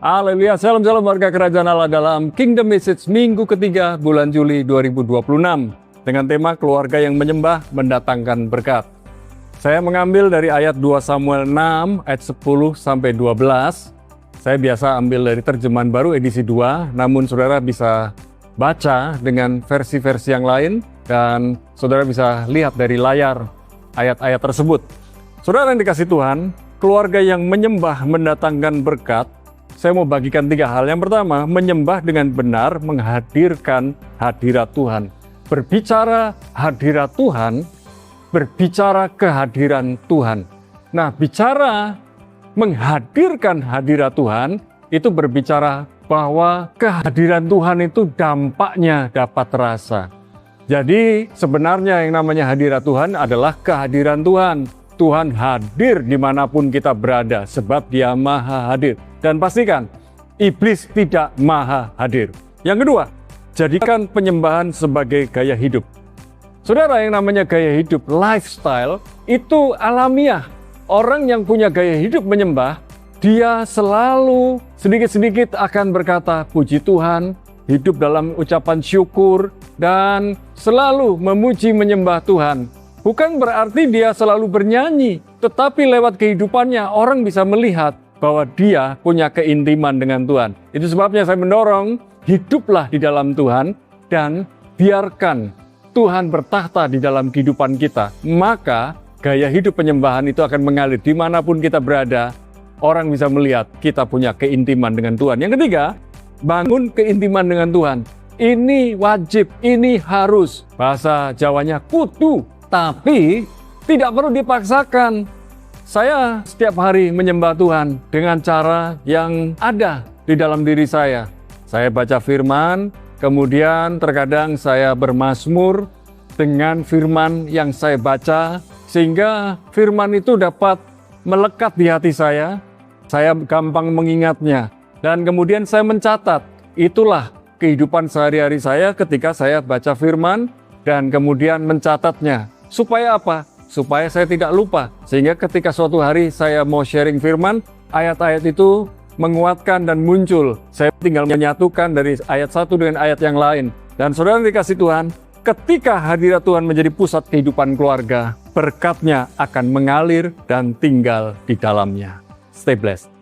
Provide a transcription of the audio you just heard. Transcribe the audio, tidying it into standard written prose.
Haleluya, salam warga kerajaan Allah dalam Kingdom Message minggu ketiga bulan Juli 2026 dengan tema keluarga yang menyembah mendatangkan berkat. Saya mengambil dari ayat 2 Samuel 6 ayat 10 sampai 12. Saya biasa ambil dari terjemahan baru edisi 2, namun saudara bisa baca dengan versi-versi yang lain dan saudara bisa lihat dari layar ayat-ayat tersebut. Saudara yang dikasih Tuhan, keluarga yang menyembah mendatangkan berkat. Saya mau bagikan 3 hal. Yang pertama, menyembah dengan benar menghadirkan hadirat Tuhan. Berbicara hadirat Tuhan, berbicara kehadiran Tuhan. Nah, bicara menghadirkan hadirat Tuhan, itu berbicara bahwa kehadiran Tuhan itu dampaknya dapat terasa. Jadi, sebenarnya yang namanya hadirat Tuhan adalah kehadiran Tuhan. Tuhan hadir dimanapun kita berada, sebab Dia Maha Hadir. Dan pastikan, iblis tidak maha hadir. Yang kedua, jadikan penyembahan sebagai gaya hidup. Saudara, yang namanya gaya hidup, lifestyle, itu alamiah. Orang yang punya gaya hidup menyembah, dia selalu sedikit-sedikit akan berkata, puji Tuhan, hidup dalam ucapan syukur, dan selalu memuji menyembah Tuhan. Bukan berarti dia selalu bernyanyi, tetapi lewat kehidupannya orang bisa melihat bahwa dia punya keintiman dengan Tuhan. Itu sebabnya saya mendorong, hiduplah di dalam Tuhan dan biarkan Tuhan bertahta di dalam kehidupan kita. Maka gaya hidup penyembahan itu akan mengalir dimanapun kita berada. Orang bisa melihat kita punya keintiman dengan Tuhan. Yang ketiga, bangun keintiman dengan Tuhan. Ini wajib, ini harus. Bahasa Jawanya kudu, tapi tidak perlu dipaksakan. Saya setiap hari menyembah Tuhan dengan cara yang ada di dalam diri saya. Saya baca firman, kemudian terkadang saya bermazmur dengan firman yang saya baca, sehingga firman itu dapat melekat di hati saya. Saya gampang mengingatnya, dan kemudian saya mencatat. Itulah kehidupan sehari-hari saya ketika saya baca firman, dan kemudian mencatatnya. Supaya apa? Supaya saya tidak lupa, sehingga ketika suatu hari saya mau sharing firman, ayat-ayat itu menguatkan dan muncul. Saya tinggal menyatukan dari ayat satu dengan ayat yang lain. Dan saudara dikasih Tuhan, ketika hadirat Tuhan menjadi pusat kehidupan keluarga, berkatnya akan mengalir dan tinggal di dalamnya. Stay blessed.